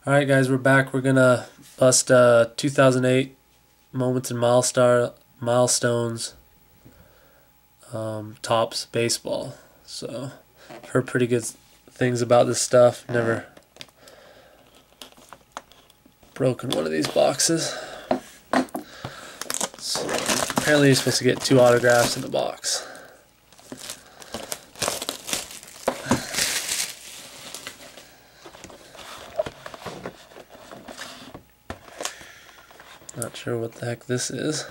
Alright guys, we're back. We're gonna bust 2008 Moments and Milestones Tops Baseball. So, heard pretty good things about this stuff. Never broken one of these boxes. So, apparently you're supposed to get 2 autographs in the box. Not sure what the heck this is.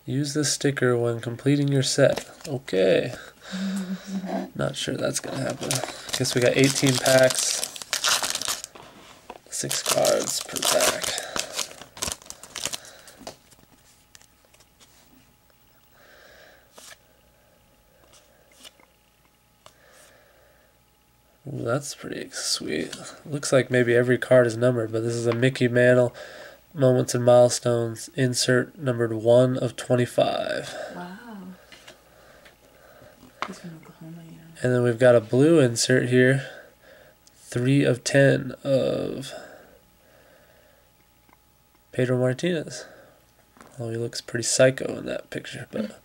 Use this sticker when completing your set. Okay. Not sure that's going to happen. Guess we got 18 packs. 6 cards per pack. Ooh, that's pretty sweet. Looks like maybe every card is numbered, but this is a Mickey Mantle Moments and Milestones insert numbered 1 of 25. Wow. He's from Oklahoma, you know. And then we've got a blue insert here. 3 of 10 of Pedro Martinez. Oh, he looks pretty psycho in that picture, but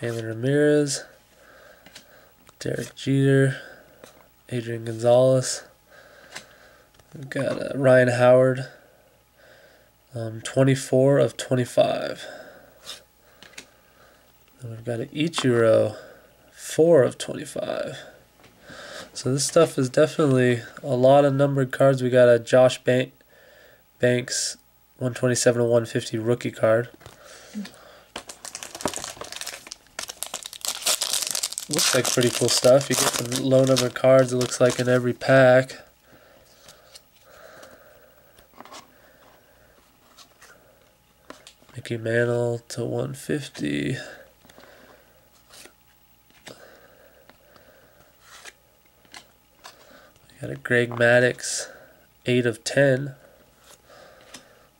Hanley Ramirez, Derek Jeter, Adrian Gonzalez. We've got Ryan Howard, 24 of 25. And we've got an Ichiro, 4 of 25. So this stuff is definitely a lot of numbered cards. We got a Josh Banks 127 of 150 rookie card. Looks like pretty cool stuff. You get some low number cards, it looks like, in every pack. Mickey Mantle to 150. We got a Greg Maddux 8 of 10.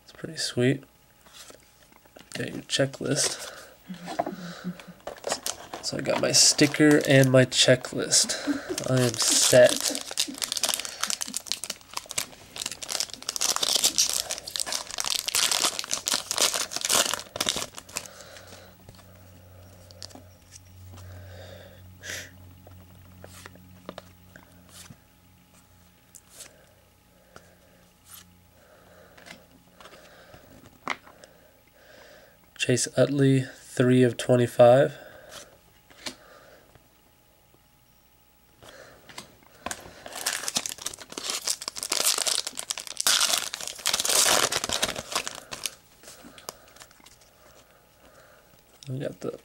It's pretty sweet. Got your checklist. So I got my sticker and my checklist. I am set. Chase Utley, 3 of 25. We got the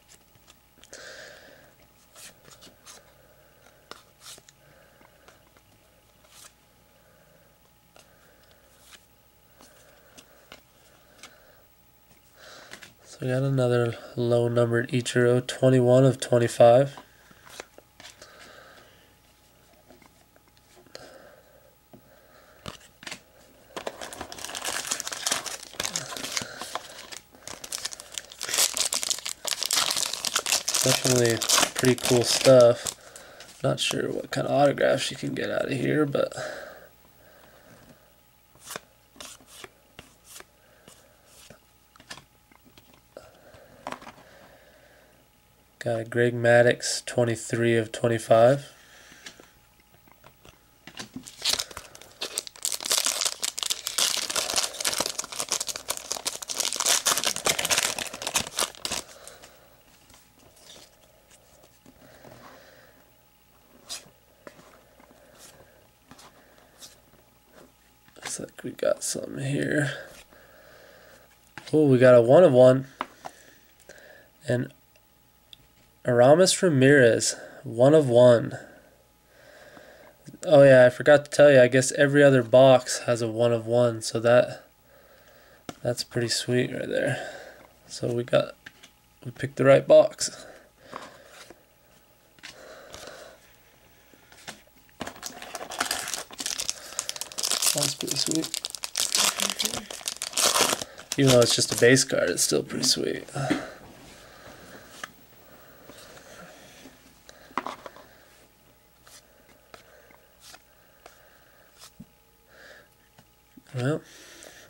So we got another low numbered Ichiro, 21 of 25. Definitely pretty cool stuff. Not sure what kind of autographs you can get out of here, but got a Greg Maddux, 23 of 25. Looks like we got some here. Oh, we got a 1 of 1. And Aramis Ramirez, 1 of 1. Oh yeah, I forgot to tell you, I guess every other box has a 1 of 1, so that's pretty sweet right there. So we picked the right box. Sounds pretty sweet. Even though it's just a base card, it's still pretty sweet. Well,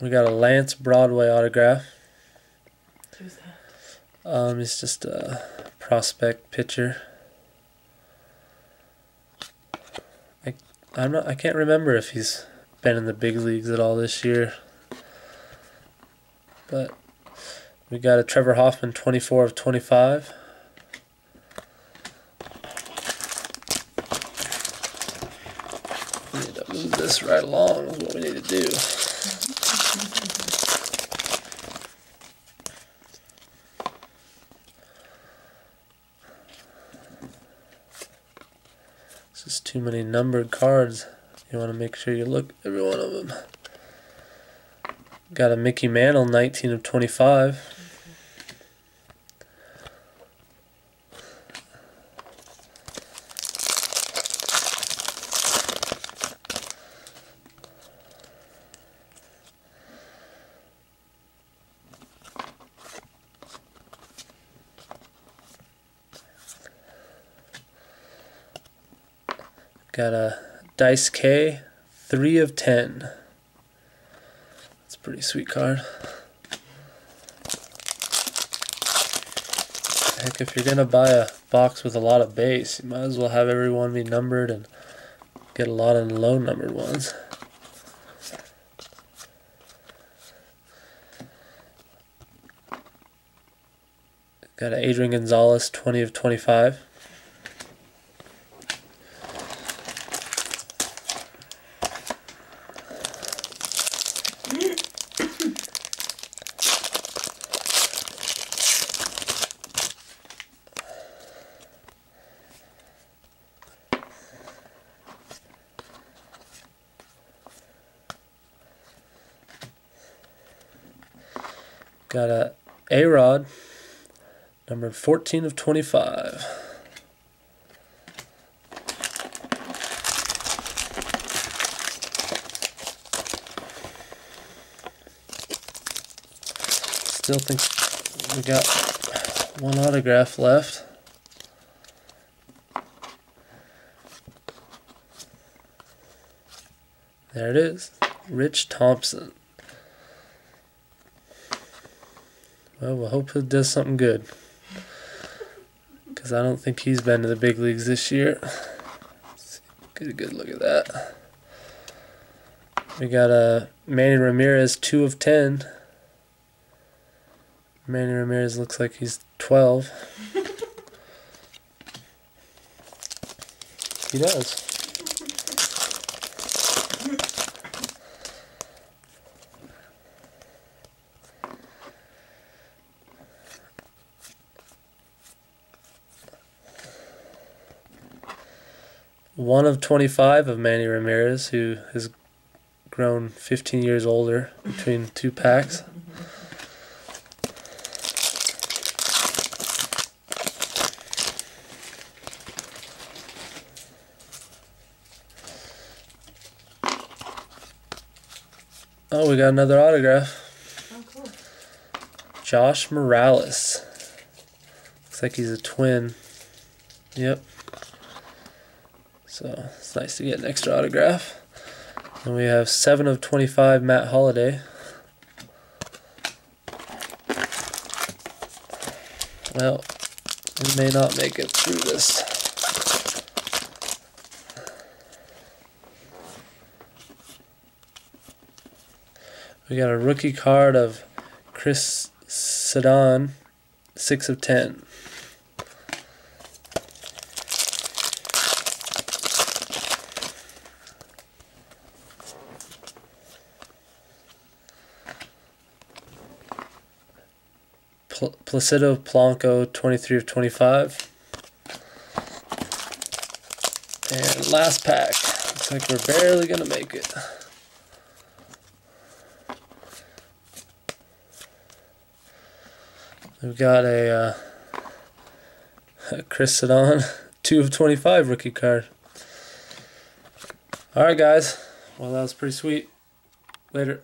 we got a Lance Broadway autograph. Who's that? He's just a prospect pitcher. I can't remember if he's been in the big leagues at all this year. But we got a Trevor Hoffman 24 of 25. We need to move this right along is what we need to do. It's just too many numbered cards. You want to make sure you look at every one of them. Got a Mickey Mantle 19 of 25. Got a Dice K 3 of 10. That's a pretty sweet card. Heck, if you're gonna buy a box with a lot of base, you might as well have everyone be numbered and get a lot of low numbered ones. Got an Adrian Gonzalez 20 of 25. Got a A-Rod, numbered 14 of 25. Still think we got one autograph left. There it is, Rich Thompson. Well, we'll hope it does something good, because I don't think he's been to the big leagues this year. Let's get a good look at that. We got a Manny Ramirez 2 of 10. Manny Ramirez looks like he's 12. He does. One of 25 of Manny Ramirez, who has grown 15 years older between two packs. Oh, we got another autograph. Oh, cool. Josh Morales. Looks like he's a twin. Yep. So it's nice to get an extra autograph. And we have 7 of 25 Matt Holliday. Well, we may not make it through this. We got a rookie card of Chris Sedon, 6 of 10. Placido Blanco, 23 of 25. And last pack. Looks like we're barely going to make it. We've got a Chris Sedon, 2 of 25 rookie card. Alright guys, well that was pretty sweet. Later.